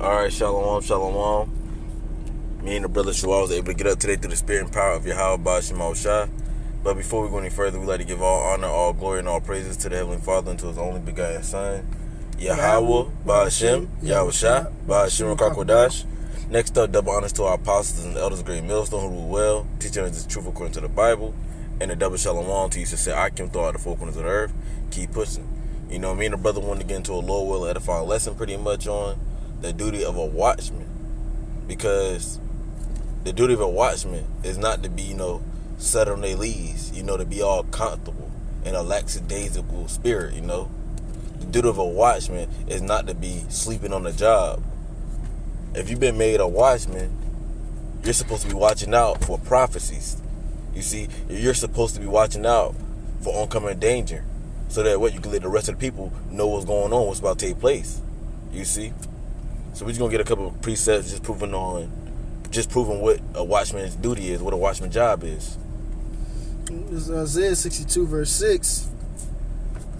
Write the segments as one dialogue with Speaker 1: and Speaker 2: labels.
Speaker 1: Alright, shalom, shalom. Me and the brother Shua was able to get up today through the spirit and power of Yahweh Shai. But before we go any further, we like to give all honor, all glory, and all praises to the Heavenly Father and to His only begotten Son, Yahweh Ba'Hashem, Yahweh Shai, Ba'Hashem Kakwadash. Next up, double honors to our apostles and the elders of Great Millstone who rule well, teaching us the truth according to the Bible, and a double shalom to you to say, I came throughout the four corners of the earth. Keep pushing. You know, me and the brother wanted to get into a low will edifying lesson pretty much on the duty of a watchman. Because the duty of a watchman is not to be, set on their leads, to be all comfortable in a lackadaisical spirit, The duty of a watchman is not to be sleeping on the job. If you've been made a watchman, you're supposed to be watching out for prophecies. You see, you're supposed to be watching out for oncoming danger. So that you can let the rest of the people know what's going on, what's about to take place. You see? So we're just going to get a couple of precepts just proving what a watchman's duty is, what a watchman's job is.
Speaker 2: It's Isaiah 62 verse 6.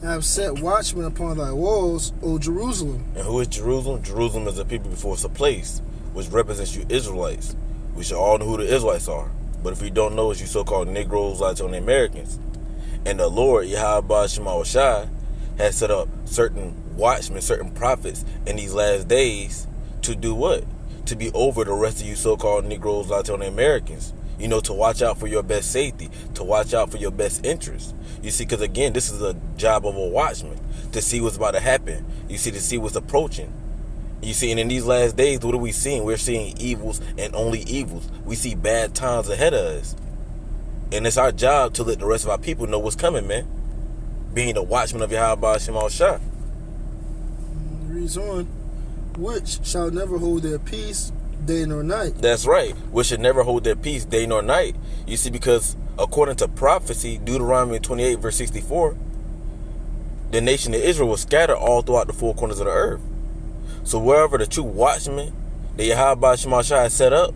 Speaker 2: I have set watchmen upon thy walls, O Jerusalem.
Speaker 1: And who is Jerusalem? Jerusalem is a people before it's a place, which represents you Israelites. We should all know who the Israelites are. But if we don't know, it's you so-called Negroes, Latino Americans. And the Lord, Yahweh Shai, has set up certain watchmen, certain prophets in these last days to do what? To be over the rest of you so-called Negroes, Latino Americans. To watch out for your best safety, to watch out for your best interest. You see, because again, this is a job of a watchman, to see what's about to happen. You see, to see what's approaching. You see, and in these last days, what are we seeing? We're seeing evils and only evils. We see bad times ahead of us. And it's our job to let the rest of our people know what's coming, man. Being the watchman of Yahweh Shai.
Speaker 2: Reads on, which shall never hold their peace day nor night.
Speaker 1: That's right. Which should never hold their peace day nor night. You see, because according to prophecy, Deuteronomy 28 verse 64, the nation of Israel was scattered all throughout the four corners of the earth. So wherever the true watchmen, the Yahweh Shai set up,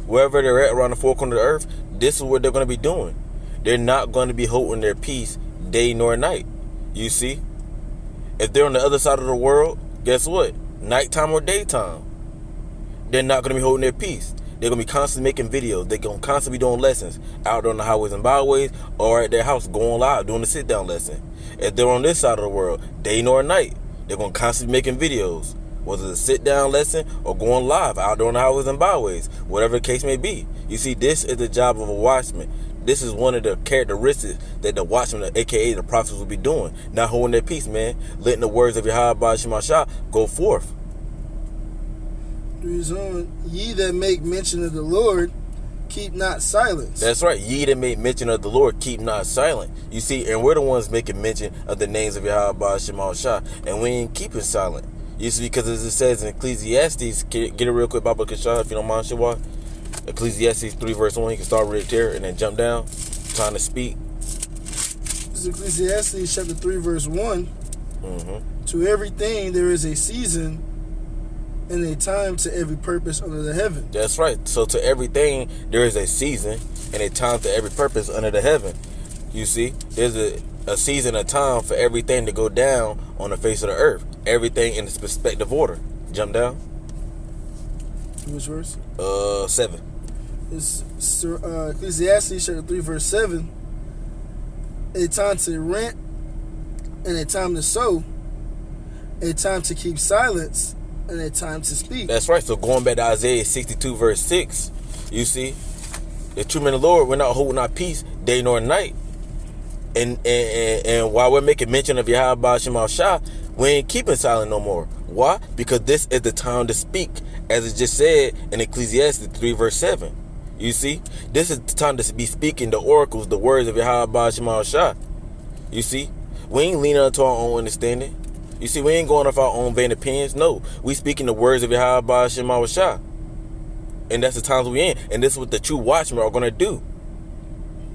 Speaker 1: wherever they're at around the four corners of the earth, this is what they're going to be doing. They're not going to be holding their peace day nor night. You see? If they're on the other side of the world, guess what? Nighttime or daytime, they're not going to be holding their peace. They're going to be constantly making videos. They're going to constantly be doing lessons out on the highways and byways or at their house going live, doing the sit-down lesson. If they're on this side of the world, day nor night, they're going to constantly be making videos. Whether it's a sit-down lesson or going live out there on the highways and byways, whatever the case may be. You see, this is the job of a watchman. This is one of the characteristics that the watchman, a.k.a. the prophets, will be doing. Not holding their peace, man. Letting the words of Yahweh Shai go forth.
Speaker 2: Reads on, ye that make mention of the Lord, keep not silence.
Speaker 1: That's right. Ye that make mention of the Lord, keep not silent. You see, and we're the ones making mention of the names of Yahweh Shai, and we ain't keeping silent. You see, because as it says in Ecclesiastes, get it real quick, Baba Kashan, if you don't mind, Shawah. Ecclesiastes 3 verse 1, you can start right there and then jump down. Time to speak.
Speaker 2: This is Ecclesiastes chapter 3 verse 1.
Speaker 1: Mm-hmm.
Speaker 2: To everything there is a season and a time to every purpose under the heaven.
Speaker 1: That's right. So to everything there is a season and a time to every purpose under the heaven. You see, there's a season, a time for everything to go down on the face of the earth. Everything in its respective order. Jump down.
Speaker 2: Which verse?
Speaker 1: 7.
Speaker 2: It's Ecclesiastes chapter 3 verse 7. A time to rent and a time to sow, a time to keep silence and a time to speak.
Speaker 1: That's right. So going back to Isaiah 62 verse 6, you see, the true men of the Lord, we're not holding our peace day nor night. And while we're making mention of Yahweh Shai, we ain't keeping silent no more. Why? Because this is the time to speak, as it just said in Ecclesiastes 3 verse 7. You see, this is the time to be speaking the oracles, the words of Yahweh Shai. You see, we ain't leaning unto our own understanding. You see, we ain't going off our own vain opinions. No, we speaking the words of Yahweh Shai. And that's the times we in. And this is what the true watchmen are going to do.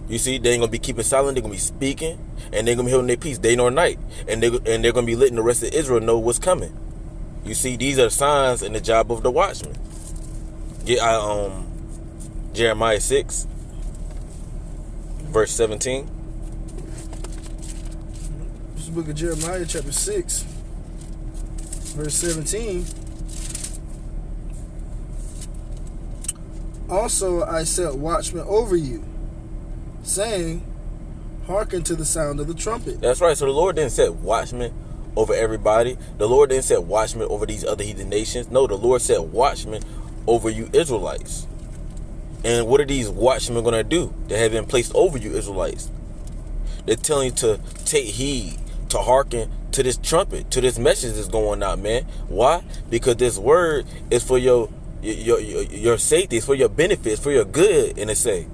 Speaker 1: You see, they ain't going to be keeping silent. They're going to be speaking. And they're going to be holding their peace day nor night. And they're going to be letting the rest of Israel know what's coming. You see, these are signs in the job of the watchman. Jeremiah 6, verse 17.
Speaker 2: This is the book of Jeremiah chapter 6, verse 17. Also I set watchmen over you, saying, hearken to the sound of the trumpet.
Speaker 1: That's right. So the Lord didn't set watchmen over everybody. The Lord didn't set watchmen over these other heathen nations. No, the Lord set watchmen over you Israelites. And what are these watchmen going to do that have been placed over you Israelites? They're telling you to take heed, to hearken to this trumpet, to this message that's going out, man. Why? Because this word is for your safety, it's for your benefits, for your good, and it say.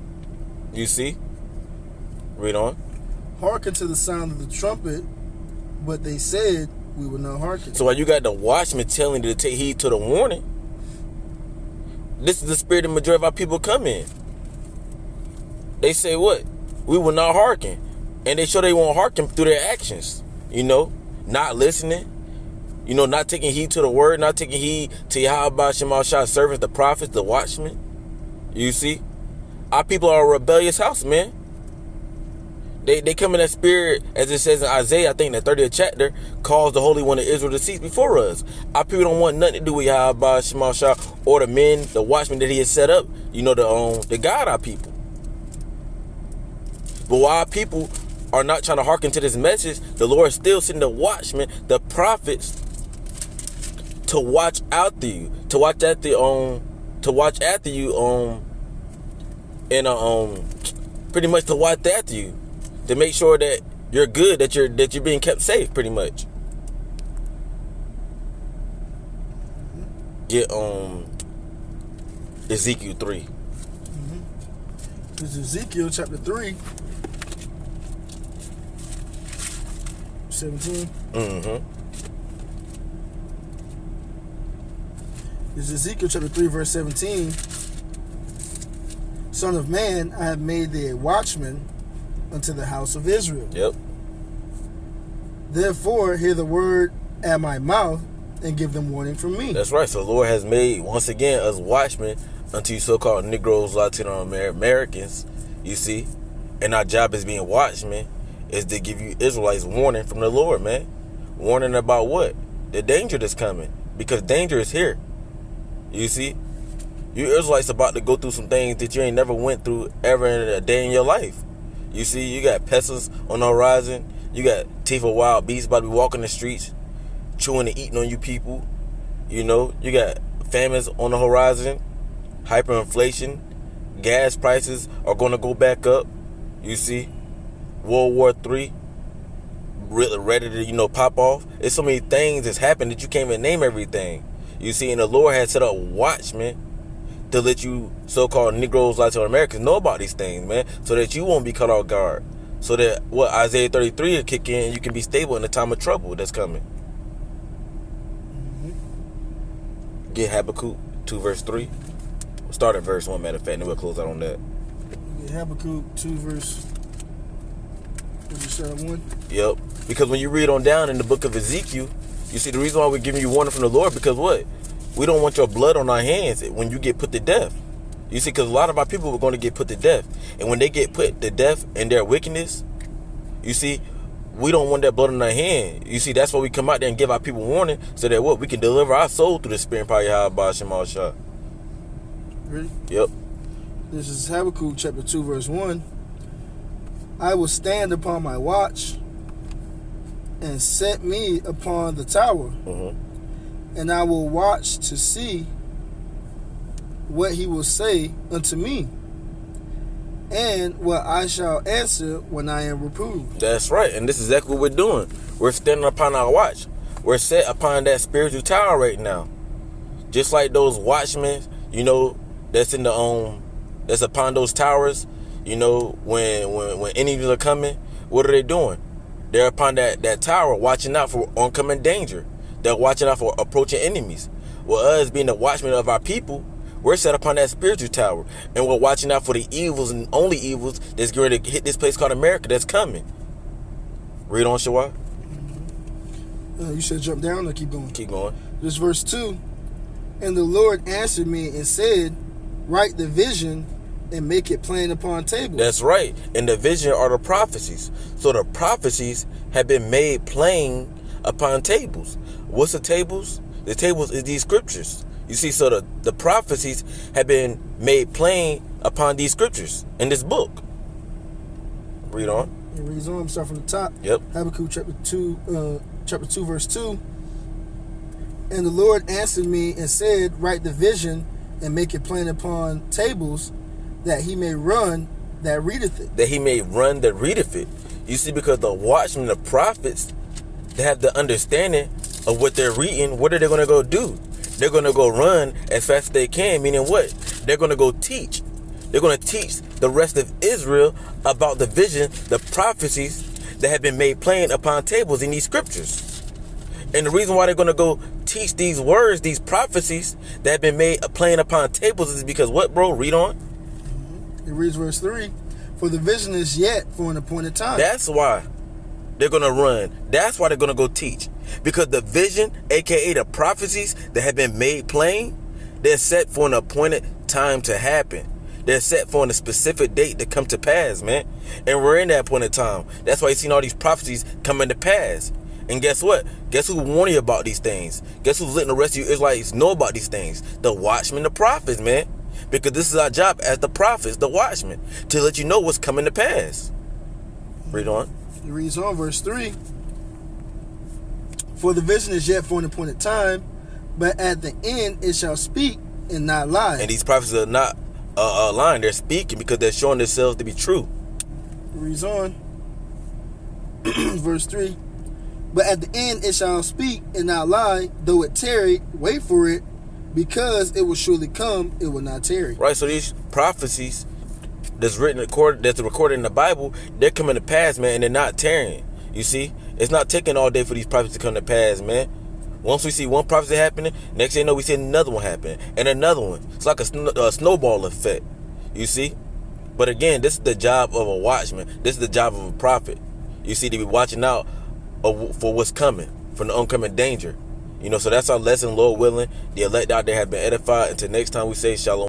Speaker 1: You see? Read on.
Speaker 2: Hearken to the sound of the trumpet, but they said we would not hearken.
Speaker 1: So while you got the watchmen telling you to take heed to the warning, this is the spirit the majority of our people come in. They say what? We will not hearken. And they show they won't hearken through their actions. You know, not listening. You know, not taking heed to the word, not taking heed to Yahweh Shema Shah's servants, the prophets, the watchmen. You see? Our people are a rebellious house, man. They come in that spirit, as it says in Isaiah, I think in the 30th chapter, calls the Holy One of Israel to cease before us. Our people don't want nothing to do with Yahweh Shema Shah or the men, the watchmen that he has set up, you know, to guide our people. But while our people are not trying to hearken to this message, the Lord is still sending the watchmen, the prophets, to watch after you, to watch after you, pretty much to watch after you, to make sure that you're good, that you're being kept safe, pretty much. Get Ezekiel 3.
Speaker 2: This is Ezekiel chapter 3, 17. This is Ezekiel chapter 3, verse 17. Son of man, I have made thee a watchman unto the house of Israel.
Speaker 1: Yep.
Speaker 2: Therefore, hear the word at my mouth and give them warning from me.
Speaker 1: That's right. So the Lord has made, once again, us watchmen unto you so-called Negroes, Latino Americans, you see. And our job as being watchmen is to give you Israelites warning from the Lord, man. Warning about what? The danger that's coming. Because danger is here. You see? You Israelites about to go through some things that you ain't never went through ever in a day in your life. You see, you got pestilence on the horizon. You got teeth of wild beasts about to be walking the streets, chewing and eating on you people. You know, you got famines on the horizon, hyperinflation, gas prices are going to go back up. You see, World War III ready to, pop off. There's so many things that's happened that you can't even name everything. You see, and the Lord had set up watchmen to let you so-called Negroes, Latino Americans know about these things, man, so that you won't be caught off guard. So that Isaiah 33 will kick in, you can be stable in the time of trouble that's coming. Get Habakkuk 2 verse 3. We'll start at verse 1, matter of fact, and then we'll close out on that.
Speaker 2: Get Habakkuk 2 verse 1.
Speaker 1: Yep. Because when you read on down in the book of Ezekiel, you see the reason why we're giving you warning from the Lord, because what? We don't want your blood on our hands when you get put to death. You see, because a lot of our people are going to get put to death. And when they get put to death in their wickedness, you see, we don't want that blood on our hand. You see, that's why we come out there and give our people warning, so that what? We can deliver our soul through the spirit and power of Yahweh Shema Shah.
Speaker 2: Ready?
Speaker 1: Yep.
Speaker 2: This is Habakkuk chapter 2 verse 1. I will stand upon my watch and set me upon the tower. And I will watch to see what he will say unto me, and what I shall answer when I am reproved. That's
Speaker 1: right. And this is exactly what we're doing. We're standing upon our watch. We're set upon that spiritual tower right now. Just like those watchmen, that's in the that's upon those towers, when enemies are coming, what are they doing? They're upon that tower watching out for oncoming danger. They're watching out for approaching enemies. Well, us being the watchmen of our people, we're set upon that spiritual tower. And we're watching out for the evils and only evils that's going to hit this place called America that's coming. Read on, Shawah.
Speaker 2: You should jump down or keep going?
Speaker 1: Keep going.
Speaker 2: This verse 2. And the Lord answered me and said, write the vision and make it plain upon tables.
Speaker 1: That's right. And the vision are the prophecies. So the prophecies have been made plain upon tables. What's the tables? The tables is these scriptures. You see, so the prophecies have been made plain upon these scriptures in this book. Read on.
Speaker 2: It reads on. Start from the top.
Speaker 1: Yep.
Speaker 2: Habakkuk chapter 2, verse 2. And the Lord answered me and said, write the vision and make it plain upon tables, that he may run that readeth it.
Speaker 1: That he may run that readeth it. You see, because the watchmen, the prophets, they have the understanding of what they're reading. What are they going to go do? They're going to go run as fast as they can, meaning what? They're going to go teach. They're going to teach the rest of Israel about the vision, the prophecies that have been made plain upon tables in these scriptures. And the reason why they're going to go teach these words, these prophecies that have been made plain upon tables is because what, bro? Read on.
Speaker 2: It reads verse 3. For the vision is yet for an appointed time.
Speaker 1: That's why they're going to run. That's why they're going to go teach. Because the vision, aka the prophecies that have been made plain, they're set for an appointed time to happen. They're set for a specific date to come to pass, man. And we're in that point in time. That's why you've seen all these prophecies coming to pass. And guess what? Guess who warned you about these things? Guess who's letting the rest of you Israelites know about these things? The watchmen, the prophets, man. Because this is our job as the prophets, the watchmen, to let you know what's coming to pass. Read on.
Speaker 2: It reads on, verse 3. For the vision is yet for an appointed time, but at the end it shall speak and not lie.
Speaker 1: And these prophets are not lying. They're speaking because they're showing themselves to be true.
Speaker 2: It reads on. Verse 3. But at the end it shall speak and not lie, though it tarry, wait for it, because it will surely come, it will not tarry.
Speaker 1: Right, so these prophecies that's recorded in the Bible, they're coming to pass, man, and they're not tarrying. You see, it's not taking all day for these prophecies to come to pass, man. Once we see one prophecy happening, next thing you know, we see another one happening, and another one. It's like a snowball effect, you see. But again, this is the job of a watchman. This is the job of a prophet. You see, to be watching out for what's coming, from the oncoming danger. You know, so that's our lesson, Lord willing. The elect out there have been edified. Until next time we say shalom.